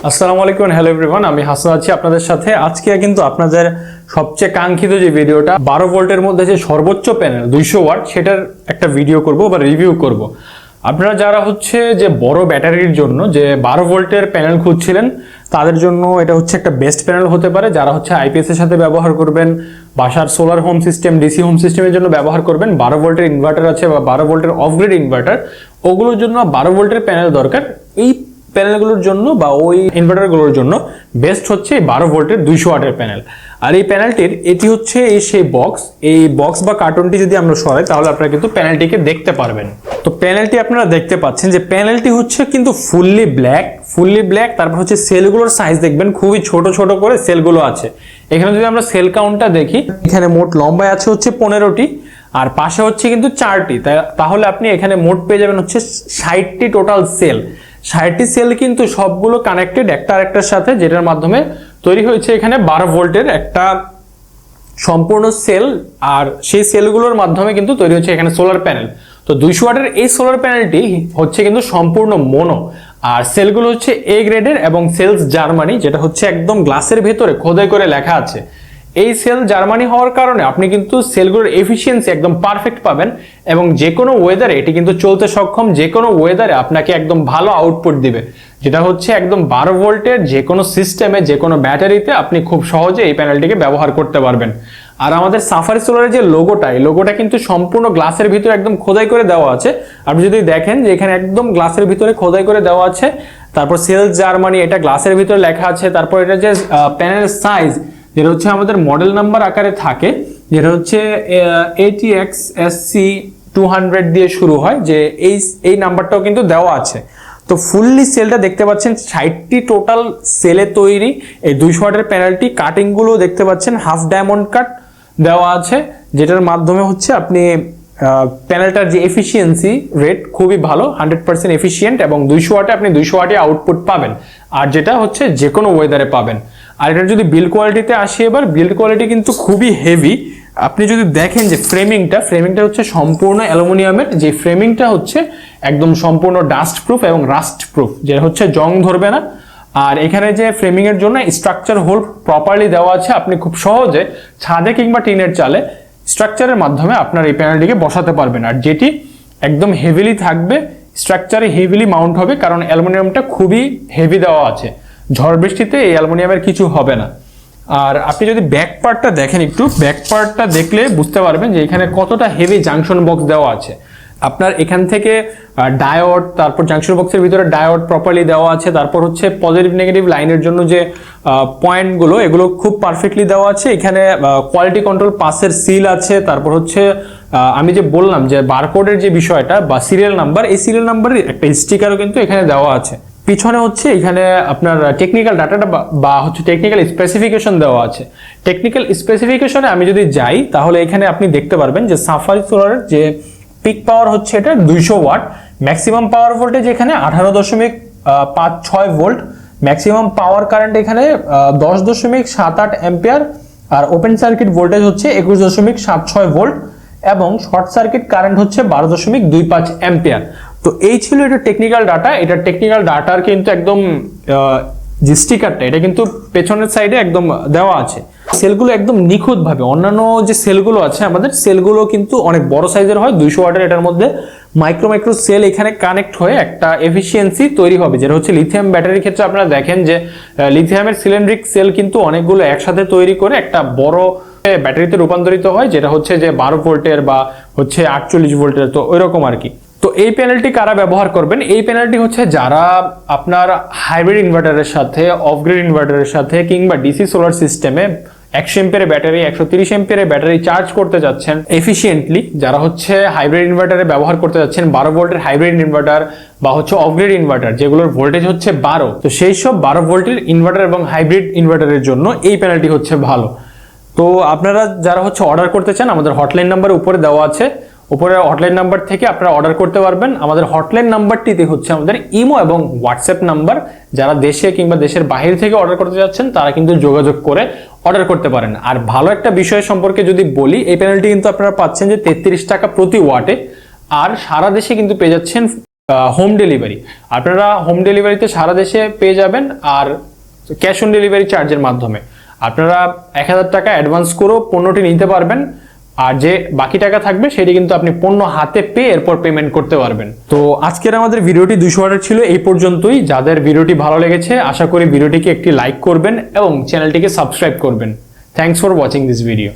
আসসালামু আলাইকুম, hello everyone, আমি হাসান আছি আপনাদের সাথে। আজকে কিন্তু আপনাদের সবচেয়ে কাঙ্ক্ষিত যে ভিডিওটা 12 ভোল্টের মধ্যে যে সর্বোচ্চ প্যানেল 200 ওয়াট সেটার একটা ভিডিও করব বা রিভিউ করব। আপনারা যারা হচ্ছে যে বড় ব্যাটারির জন্য যে 12 ভোল্টের প্যানেল খুঁজছিলেন তাদের জন্য এটা হচ্ছে একটা বেস্ট প্যানেল হতে পারে। যারা হচ্ছে আইপিএস এর সাথে ব্যবহার করবেন, বাসার solar home system, DC home সিস্টেমের জন্য ব্যবহার করবেন, 12 ভোল্টের ইনভার্টার আছে বা 12 ভোল্টের অফ গ্রিড ইনভার্টার, ওগুলোর জন্য 12 ভোল্টের প্যানেল দরকার। এই প্যানেলগুলোর জন্য বা ওই ইনভার্টারগুলোর জন্য বেস্ট হচ্ছে 12 ভোল্টের 200 ওয়াটের প্যানেল। আর এই প্যানেলটির এটি হচ্ছে সেই বক্স, এই বক্স বা কার্টুনটি যদি আমরা সরাই তাহলে আপনারা কিন্তু প্যানেলটিকে দেখতে পারবেন। তো প্যানেলটি আপনারা দেখতে পাচ্ছেন যে প্যানেলটি হচ্ছে কিন্তু ফুললি ব্ল্যাক। তারপর হচ্ছে সেলগুলোর সাইজ দেখবেন খুবই ছোট ছোট করে সেলগুলো আছে। এখানে যদি আমরা সেল কাউন্টটা দেখি, এখানে মোট লম্বায় আছে হচ্ছে 15টি আর পাশে হচ্ছে কিন্তু 4টি। তাহলে আপনি এখানে মোট পেয়ে যাবেন হচ্ছে 60টি টোটাল সেল। 60টি সেল কিন্তু সবগুলো কানেক্টেড একটা আরেকটার সাথে, যেটার মাধ্যমে তৈরি হয়েছে এখানে 12 ভোল্টের একটা সম্পূর্ণ সেল। আর সেই সেলগুলোর মাধ্যমে কিন্তু তৈরি হচ্ছে এখানে সোলার প্যানেল। তো 200 ওয়াটের এই সোলার প্যানেলটি হচ্ছে কিন্তু সম্পূর্ণ মোনো, আর সেলগুলো হচ্ছে এ গ্রেডের এবং সেলস জার্মানি, যেটা হচ্ছে একদম গ্লাসের ভেতরে খোদাই করে লেখা আছে। এই সেল জার্মানি হওয়ার কারণে আপনি কিন্তু সেলগুলোর এফিসিয়েন্সি একদম পারফেক্ট পাবেন এবং যে কোনো ওয়েদারে এটি কিন্তু চলতে সক্ষম। যে কোনো ওয়েদারে আপনাকে একদম ভালো আউটপুট দিবে, যেটা হচ্ছে একদম 12 ভোল্টের যে কোনো সিস্টেমে, যে কোনো ব্যাটারিতে আপনি খুব সহজে এই প্যানেলটিকে ব্যবহার করতে পারবেন। আর আমাদের সাফারি সোলারের যে লোগোটা, এই লোগোটা কিন্তু সম্পূর্ণ গ্লাসের ভিতরে একদম খোদাই করে দেওয়া আছে। আপনি যদি দেখেন যে এখানে একদম গ্লাসের ভিতরে খোদাই করে দেওয়া আছে, তারপর সেলস জার্মানি এটা গ্লাসের ভিতরে লেখা আছে। তারপর এটা যে প্যানেল সাইজ, যেটা হচ্ছে আমাদের মডেল নাম্বার আকারে থাকে, যেটা হচ্ছে ATXSC 200 দিয়ে শুরু হয়, যে এই নাম্বারটাও কিন্তু দেওয়া আছে। তো ফুললি সেলটা দেখতে পাচ্ছেন 60টি টোটাল সেলে তৈরি এই 200 ওয়াটের প্যানেলটি। কাটিংগুলো দেখতে পাচ্ছেন হাফ ডায়মন্ড কাট দেওয়া আছে, যেটার মাধ্যমে হচ্ছে আপনি প্যানেলটার যে এফিসিয়েন্সি রেট খুবই ভালো, 100% এফিসিয়েন্ট, এবং 200 ওয়াটে আপনি 200 ওয়াটে আউটপুট পাবেন, আর যেটা হচ্ছে যে কোনো ওয়েদারে পাবেন। আর এটার যদি বিল্ড কোয়ালিটিতে আসি, এবার বিল্ড কোয়ালিটি কিন্তু খুবই হেভি। আপনি যদি দেখেন যে ফ্রেমিংটা হচ্ছে সম্পূর্ণ অ্যালুমিনিয়ামের, যে ফ্রেমিংটা হচ্ছে একদম সম্পূর্ণ ডাস্ট প্রুফ এবং রাস্ট প্রুফ, যেটা হচ্ছে জং ধরবে না। আর এখানে যে ফ্রেমিং এর জন্য স্ট্রাকচার হোল প্রপারলি দেওয়া আছে, আপনি খুব সহজে ছাদে কিংবা টিনের চালে স্ট্রাকচারের মাধ্যমে আপনার এই প্যানেলটিকে বসাতে পারবেন। আর যেটি একদম হেভিলি থাকবে, স্ট্রাকচারে হেভিলি মাউন্ট হবে, কারণ অ্যালুমিনিয়ামটা খুবই হেভি দেওয়া আছে। ঝড় বৃষ্টিতে এই অ্যালুমিনিয়ামের কিছু হবে না। আর আপনি যদি ব্যাক পার্টটা দেখেন, একটু ব্যাক পার্টটা দেখলে বুঝতে পারবেন যে এখানে কতটা হেভি জাংশন বক্স দেওয়া আছে। আপনার এখান থেকে ডায়োড, তারপর জাংশন বক্সের ভিতরে ডায়োড প্রপারলি দেওয়া আছে, তারপর হচ্ছে পজিটিভ নেগেটিভ লাইনের জন্য যে পয়েন্টগুলো, এগুলো খুব পারফেক্টলি দেওয়া আছে। এখানে কোয়ালিটি কন্ট্রোল পাসের সিল আছে। তারপর হচ্ছে আমি যে বললাম যে বারকোডের যে বিষয়টা বা সিরিয়াল নাম্বার, এই সিরিয়াল নাম্বারের একটা স্টিকারও কিন্তু এখানে দেওয়া আছে। পিছনে হচ্ছে এখানে আপনার টেকনিক্যাল ডাটাটা বা হচ্ছে টেকনিক্যাল স্পেসিফিকেশন দেওয়া আছে। টেকনিক্যাল স্পেসিফিকেশনে আমি যদি যাই তাহলে এখানে আপনি দেখতে পারবেন যে সাফারি সোলারের যে পিক পাওয়ার হচ্ছে এটা 200 ওয়াট, ম্যাক্সিমাম পাওয়ার ভোল্টেজ এখানে 18.56 ভোল্ট, ম্যাক্সিমাম পাওয়ার কারেন্ট এখানে 10.78 অ্যাম্পিয়ার, আর ওপেন সার্কিট ভোল্টেজ হচ্ছে 21.76 ভোল্ট, এবং শর্ট সার্কিট কারেন্ট হচ্ছে 12.25 অ্যাম্পিয়ার। তো এই ছিল এটা টেকনিক্যাল ডাটা। এটা টেকনিক্যাল ডাটার কিন্তু একদম যে স্টিকারটা, এটা কিন্তু পেছনের সাইডে একদম দেওয়া আছে। সেলগুলো একদম নিখুঁত ভাবে, অন্যান্য যে সেলগুলো আছে আমাদের, সেলগুলো কিন্তু অনেক বড় সাইজের হয়। 200 ওয়াটের এটার মধ্যে মাইক্রো সেল এখানে কানেক্ট হয়ে একটা এফিসিয়েন্সি তৈরি হবে, যেটা হচ্ছে লিথিয়াম ব্যাটারির ক্ষেত্রে আপনারা দেখেন যে লিথিয়ামের সিলিন্ড্রিক সেল কিন্তু অনেকগুলো একসাথে তৈরি করে একটা বড় ব্যাটারিতে রূপান্তরিত হয়, যেটা হচ্ছে যে 12 ভোল্টের বা হচ্ছে 48 ভোল্টের। তো ওইরকম আর কি। তো এই প্যানেলটি কারা ব্যবহার করবেন? এই প্যানেলটি হচ্ছে যারা আপনার হাইব্রিড ইনভার্টারের সাথে, অফ গ্রিড ইনভার্টারের সাথে, কিংবা ডিসি সোলার সিস্টেমে 100 এম্পিয়ারের ব্যাটারি, 130 এম্পিয়ারের ব্যাটারি চার্জ করতে যাচ্ছেন এফিশিয়েন্টলি, যারা হচ্ছে হাইব্রিড ইনভার্টারে ব্যবহার করতে যাচ্ছেন 12 ভোল্টের হাইব্রিড ইনভার্টার বা হচ্ছে অফ গ্রিড ইনভার্টার, যেগুলোর ভোল্টেজ হচ্ছে 12। তো সেই সব 12 ভোল্টের ইনভার্টার এবং হাইব্রিড ইনভার্টারের জন্য এই প্যানেলটি হচ্ছে ভালো। তো আপনারা যারা হচ্ছে অর্ডার করতে চান, আমাদের হটলাইন নাম্বার উপরে দেওয়া আছে, উপরে হটলাইন নাম্বার থেকে আপনারা অর্ডার করতে পারবেন। আমাদের হটলাইন নাম্বারটিতে হচ্ছে আমাদের ইমো এবং হোয়াটসঅ্যাপ নাম্বার। যারা দেশে কিংবা দেশের বাইরে থেকে অর্ডার করতে যাচ্ছেন তারা কিন্তু যোগাযোগ করে অর্ডার করতে পারেন। আর ভালো একটা বিষয় সম্পর্কে যদি বলি, এই প্যানেলটি কিন্তু আপনারা পাচ্ছেন যে 33 টাকা প্রতি ওয়াটে, আর সারা দেশে কিন্তু পেয়ে যাচ্ছেন হোম ডেলিভারি। আপনারা হোম ডেলিভারিতে সারা দেশে পেয়ে যাবেন, আর ক্যাশ অন ডেলিভারি চার্জের মাধ্যমে আপনারা 1000 টাকা অ্যাডভান্স করেও পণ্যটি নিতে পারবেন, আর যে বাকি টাকা থাকবে সেটি কিন্তু আপনি পণ্য হাতে পেয়ে এরপর পেমেন্ট করতে পারবেন। তো আজকের আমাদের ভিডিওটি 200 ওয়াটের ছিল এই পর্যন্তই। যাদের ভিডিওটি ভালো লেগেছে আশা করি ভিডিওটিকে একটি লাইক করবেন এবং চ্যানেলটিকে সাবস্ক্রাইব করবেন। Thanks for watching this video.